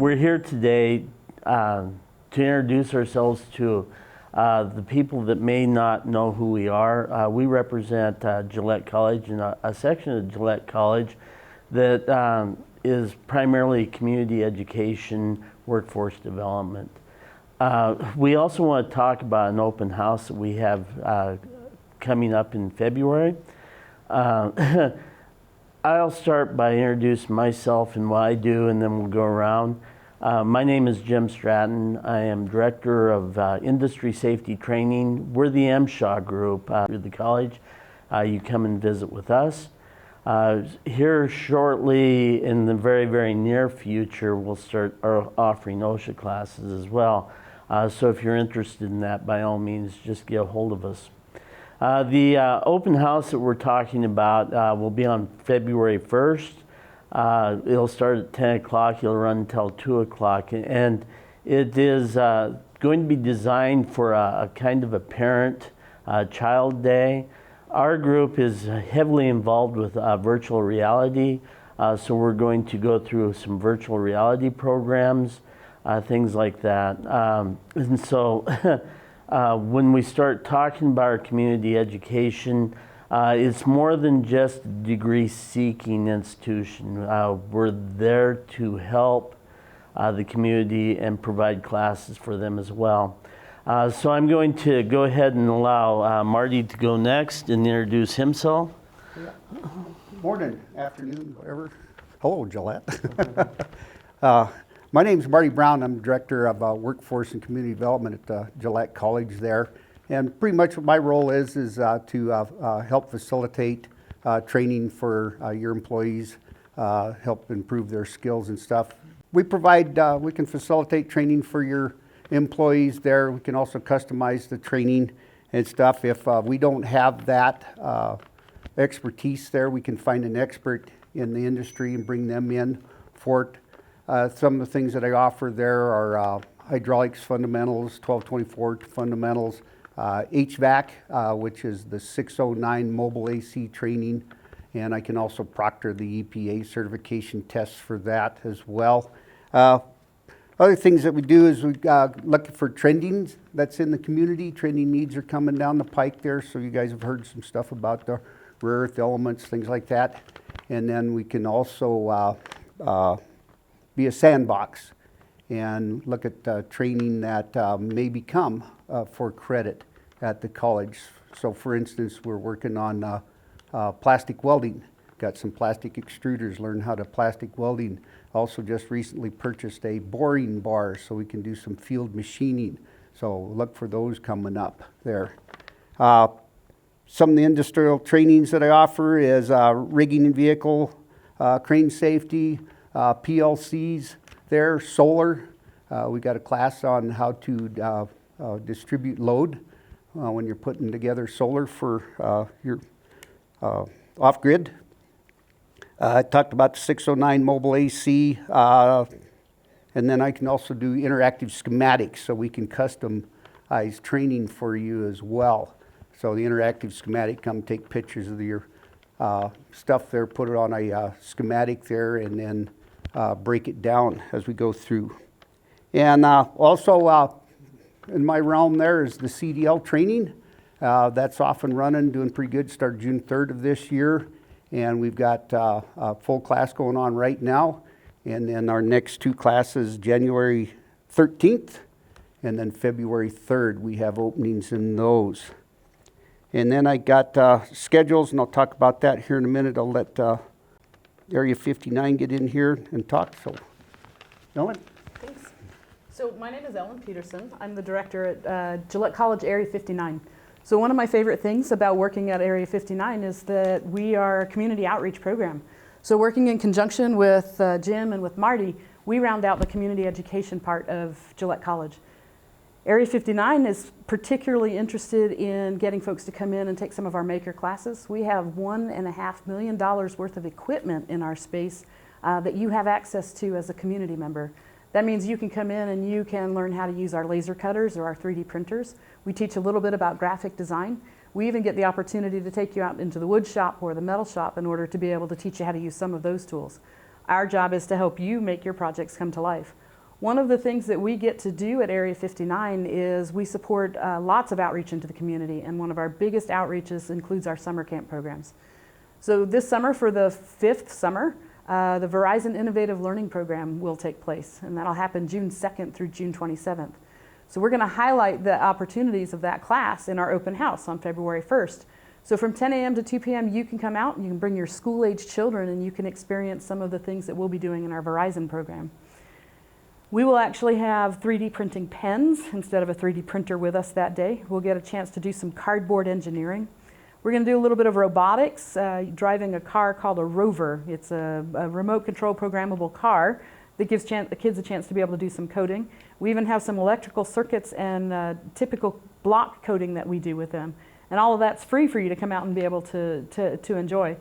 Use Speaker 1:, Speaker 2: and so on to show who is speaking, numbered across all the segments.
Speaker 1: we're here today to introduce ourselves to the people that may not know who we are. We represent Gillette College, and a section of Gillette College that is primarily community education, workforce development. We also want to talk about an open house that we have coming up in February. I'll start by introducing myself and what I do, and then we'll go around. My name is Jim Stratton. I am Director of Industry Safety Training. We're the MSHA group through the college. You come and visit with us. Here shortly, in the very, very near future, we'll start offering OSHA classes as well. So if you're interested in that, by all means, just get a hold of us. The open house that we're talking about will be on February 1st. It'll start at 10 o'clock, it'll run until 2 o'clock, and it is going to be designed for a kind of a parent-child day. Our group is heavily involved with virtual reality, so we're going to go through some virtual reality programs, things like that. And so when we start talking about our community education, it's more than just a degree-seeking institution. We're there to help the community and provide classes for them as well. So I'm going to go ahead and allow Marty to go next and introduce himself.
Speaker 2: Yeah. Morning, afternoon, whatever. Hello, Gillette. My name is Marty Brown. I'm Director of Workforce and Community Development at Gillette College there. And pretty much what my role is to help facilitate training for your employees, help improve their skills and stuff. We can facilitate training for your employees there. We can also customize the training and stuff. If we don't have that expertise there, we can find an expert in the industry and bring them in for it. Some of the things that I offer there are hydraulics fundamentals, 1224 fundamentals, HVAC, which is the 609 mobile AC training, and I can also proctor the EPA certification tests for that as well. Other things that we do is we look for trending that's in the community. Trending needs are coming down the pike there, so you guys have heard some stuff about the rare earth elements, things like that. And then we can also be a sandbox and look at training that may become for credit at the college. So for instance, we're working on plastic welding. Got some plastic extruders, learn how to plastic welding. Also just recently purchased a boring bar so we can do some field machining. So look for those coming up there. Some of the industrial trainings that I offer is rigging and vehicle, crane safety, PLCs there, solar. We got a class on how to distribute load when you're putting together solar for your off-grid. I talked about the 609 mobile AC, and then I can also do interactive schematics, so we can customize training for you as well. So the interactive schematic, come take pictures of your stuff there, put it on a schematic there, and then break it down as we go through. And also in my realm there is the CDL training. That's off and running, doing pretty good. Started June 3rd of this year, and we've got a full class going on right now. And then our next two classes, January 13th and then February 3rd, we have openings in those. And then I got schedules, and I'll talk about that here in a minute. I'll let Area 59 get in here and talk. So, Ellen?
Speaker 3: Thanks. So my name is Ellen Peterson. I'm the director at Gillette College Area 59. So one of my favorite things about working at Area 59 is that we are a community outreach program. So working in conjunction with Jim and with Marty, we round out the community education part of Gillette College. Area 59 is particularly interested in getting folks to come in and take some of our maker classes. We have $1.5 million worth of equipment in our space that you have access to as a community member. That means you can come in and you can learn how to use our laser cutters or our 3D printers. We teach a little bit about graphic design. We even get the opportunity to take you out into the wood shop or the metal shop in order to be able to teach you how to use some of those tools. Our job is to help you make your projects come to life. One of the things that we get to do at Area 59 is we support lots of outreach into the community, and one of our biggest outreaches includes our summer camp programs. So this summer, for the 5th summer, the Verizon Innovative Learning Program will take place, and that'll happen June 2nd through June 27th. So we're going to highlight the opportunities of that class in our open house on February 1st. So from 10 a.m. to 2 p.m. you can come out and you can bring your school-age children and you can experience some of the things that we'll be doing in our Verizon program. We will actually have 3D printing pens instead of a 3D printer with us that day. We'll get a chance to do some cardboard engineering. We're going to do a little bit of robotics, driving a car called a rover. It's a remote control programmable car that gives the kids a chance to be able to do some coding. We even have some electrical circuits and typical block coding that we do with them. And all of that's free for you to come out and be able to enjoy.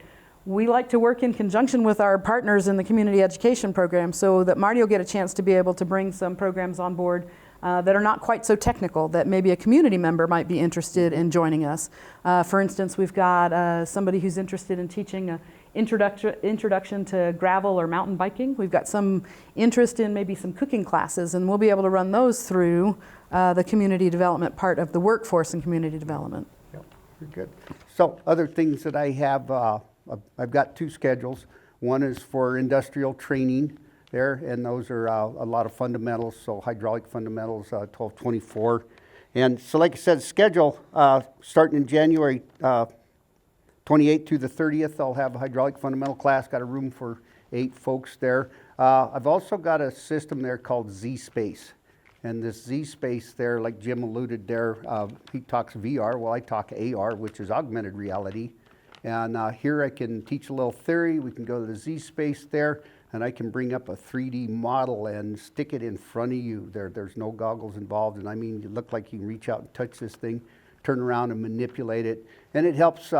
Speaker 3: We like to work in conjunction with our partners in the community education program so that Marty will get a chance to be able to bring some programs on board that are not quite so technical, that maybe a community member might be interested in joining us. For instance, we've got somebody who's interested in teaching an introduction to gravel or mountain biking. We've got some interest in maybe some cooking classes, and we'll be able to run those through the community development part of the workforce and community development.
Speaker 2: Yep, very good. So other things that I have, I've got 2 schedules. One is for industrial training there, and those are a lot of fundamentals, so hydraulic fundamentals, 1224. And so like I said, schedule starting in January 28th to the 30th, I'll have a hydraulic fundamental class, got a room for 8 folks there. I've also got a system there called Z-Space. And this Z-Space there, like Jim alluded there, he talks VR, well I talk AR, which is augmented reality. And here I can teach a little theory. We can go to the Z-Space there, and I can bring up a 3D model and stick it in front of you. There's no goggles involved, and I mean, you look like you can reach out and touch this thing, turn around and manipulate it, and it helps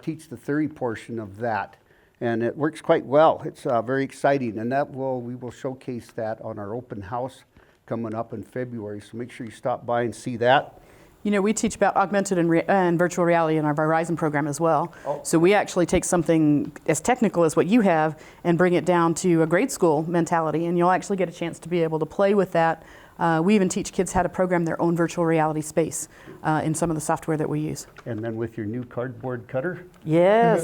Speaker 2: teach the theory portion of that. And it works quite well. It's very exciting, and we will showcase that on our open house coming up in February, so make sure you stop by and see that.
Speaker 3: You know, we teach about augmented and virtual reality in our Verizon program as well. Oh. So we actually take something as technical as what you have and bring it down to a grade school mentality, and you'll actually get a chance to be able to play with that. We even teach kids how to program their own virtual reality space in some of the software that we use.
Speaker 2: And then with your new cardboard cutter?
Speaker 3: Yes.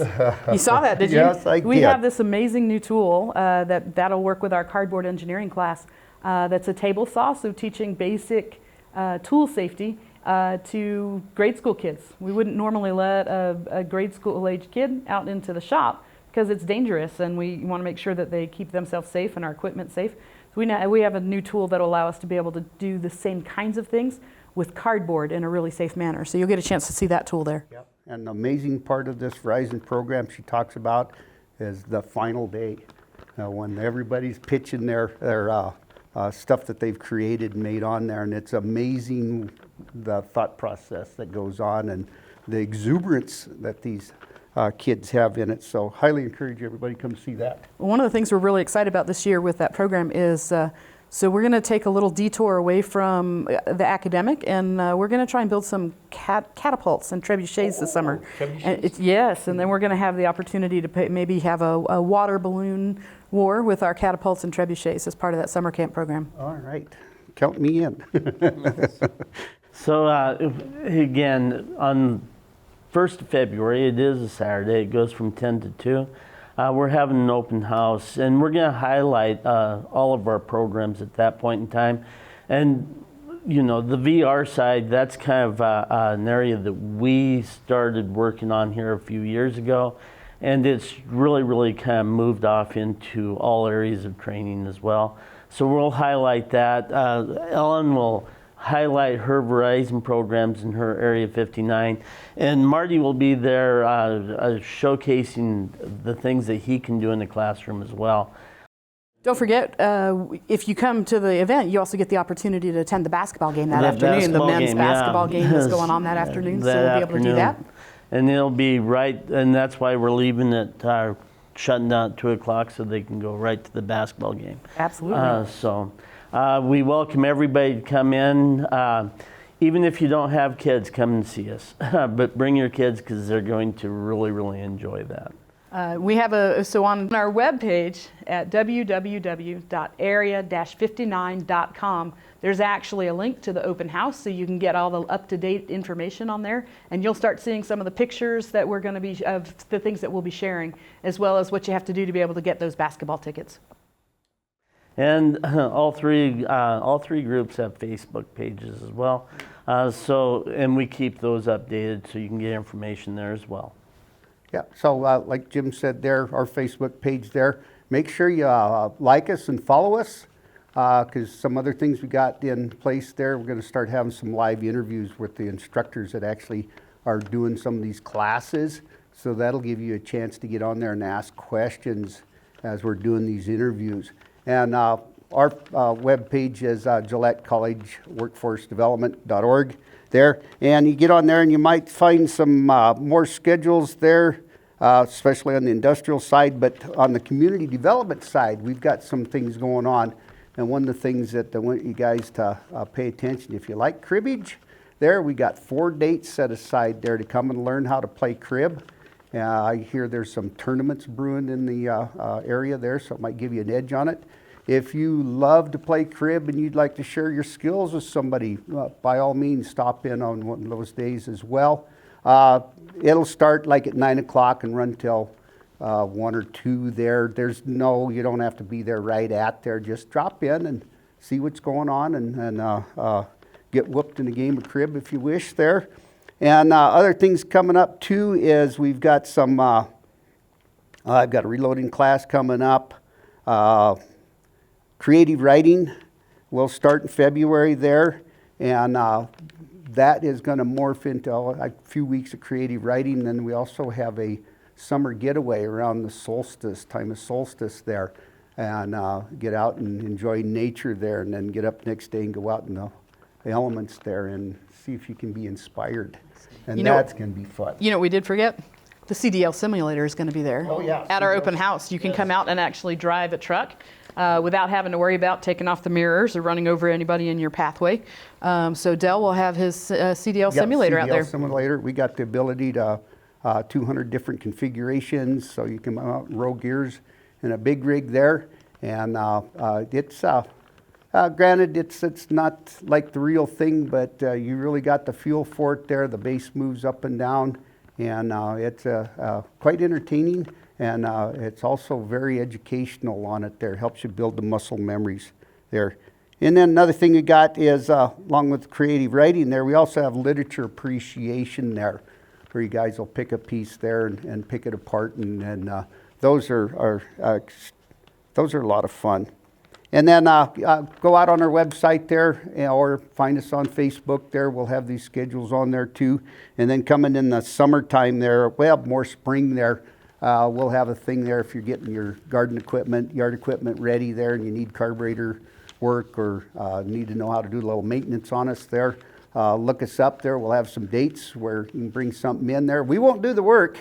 Speaker 3: You saw that, did you?
Speaker 2: Yes, I did.
Speaker 3: We have this amazing new tool that'll work with our cardboard engineering class. That's a table saw, so teaching basic tool safety to grade school kids. We wouldn't normally let a grade school age kid out into the shop because it's dangerous, and we want to make sure that they keep themselves safe and our equipment safe. So we have a new tool that will allow us to be able to do the same kinds of things with cardboard in a really safe manner. So you'll get a chance to see that tool there.
Speaker 2: Yep. And the amazing part of this Verizon program she talks about is the final day, when everybody's pitching their stuff that they've created and made on there, and it's amazing the thought process that goes on and the exuberance that these kids have in it. So highly encourage everybody to come see that.
Speaker 3: One of the things we're really excited about this year with that program is so we're going to take a little detour away from the academic, and we're going to try and build some catapults and trebuchets this summer.
Speaker 2: Trebuchets?
Speaker 3: Yes, and then we're going to have the opportunity to maybe have a water balloon war with our catapults and trebuchets as part of that summer camp program.
Speaker 2: All right, count me in.
Speaker 1: So again, on 1st of February, it is a Saturday, it goes from 10 to 2. We're having an open house, and we're going to highlight all of our programs at that point in time. And you know, the VR side, that's kind of an area that we started working on here a few years ago, and it's really kind of moved off into all areas of training as well. So we'll highlight that. Ellen will highlight her Verizon programs in her Area 59, and Marty will be there showcasing the things that he can do in the classroom as well.
Speaker 3: Don't forget, if you come to the event, you also get the opportunity to attend the basketball game that afternoon. The men's basketball game is going on that afternoon, so we'll be able to do that.
Speaker 1: And it'll be right, and that's why we're leaving it, shutting down at 2 o'clock so they can go right to the basketball game.
Speaker 3: Absolutely.
Speaker 1: We welcome everybody to come in. Even if you don't have kids, come and see us. But bring your kids because they're going to really enjoy that.
Speaker 3: We have so on our webpage at www.area-59.com, there's actually a link to the open house, so you can get all the up-to-date information on there, and you'll start seeing some of the pictures that we're going to be, of the things that we'll be sharing, as well as what you have to do to be able to get those basketball tickets.
Speaker 1: And all three groups have Facebook pages as well. And we keep those updated so you can get information there as well.
Speaker 2: Yeah, so like Jim said there, our Facebook page there, make sure you like us and follow us, because some other things we got in place there. We're going to start having some live interviews with the instructors that actually are doing some of these classes. So that'll give you a chance to get on there and ask questions as we're doing these interviews. And our webpage is Gillette College workforcedevelopment.org there. And you get on there and you might find some more schedules there, especially on the industrial side. But on the community development side, we've got some things going on. And one of the things that I want you guys to pay attention, if you like cribbage, there we got 4 dates set aside there to come and learn how to play crib. I hear there's some tournaments brewing in the area there, so it might give you an edge on it. If you love to play crib and you'd like to share your skills with somebody, by all means stop in on one of those days as well. It'll start like at 9 o'clock and run till 1 or 2 there. You don't have to be there right at there. Just drop in and see what's going on and get whooped in a game of crib if you wish there. And other things coming up too is we've got some, I've got a reloading class coming up. Creative writing will start in February there, and that is going to morph into a few weeks of creative writing. And then we also have a summer getaway around the time of solstice there, and get out and enjoy nature there, and then get up next day and go out in the elements there and see if you can be inspired. And that's going to be fun.
Speaker 3: You know what we did forget? The CDL simulator is going to be there.
Speaker 2: Oh, yeah.
Speaker 3: At our open house. You can come out and actually drive a truck without having to worry about taking off the mirrors or running over anybody in your pathway. So Dell will have his CDL simulator out there.
Speaker 2: CDL simulator. We got the ability to 200 different configurations, so you can mount row gears in a big rig there. And it's granted, it's not like the real thing, but you really got the feel for it there. The base moves up and down, and it's quite entertaining, and it's also very educational on it there. Helps you build the muscle memories there. And then another thing we got is, along with creative writing there, we also have literature appreciation there, where you guys will pick a piece there and pick it apart, and those are a lot of fun. And then go out on our website there, or find us on Facebook there. We'll have these schedules on there too. And then coming in the summertime there, well, more spring there, we'll have a thing there if you're getting your garden equipment, yard equipment ready there, and you need carburetor work or need to know how to do a little maintenance on us there. Look us up there. We'll have some dates where you can bring something in there. We won't do the work,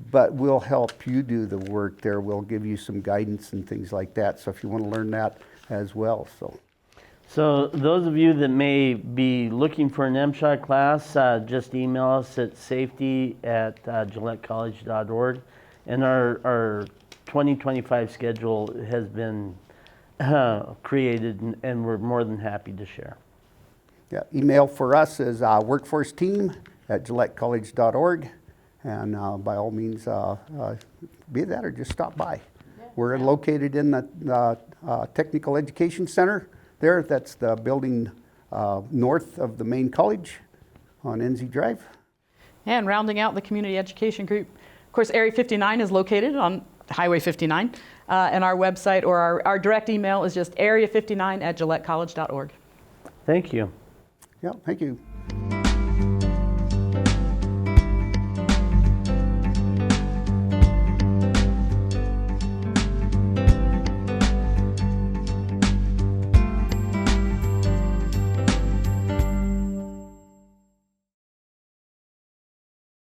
Speaker 2: but we'll help you do the work there. We'll give you some guidance and things like that. So if you want to learn that as well.
Speaker 1: So those of you that may be looking for an MSHA class, just email us at safety@gillettecollege.org. And our 2025 schedule has been created, and we're more than happy to share.
Speaker 2: Yeah, email for us is workforceteam@gillettecollege.org. And by all means, be that or just stop by. Yeah. We're located in the Technical Education Center there. That's the building north of the main college on NZ Drive.
Speaker 3: And rounding out the community education group, of course, Area 59 is located on Highway 59. And our website or our direct email is just area59@gillettecollege.org.
Speaker 1: Thank you.
Speaker 2: Yeah, thank you.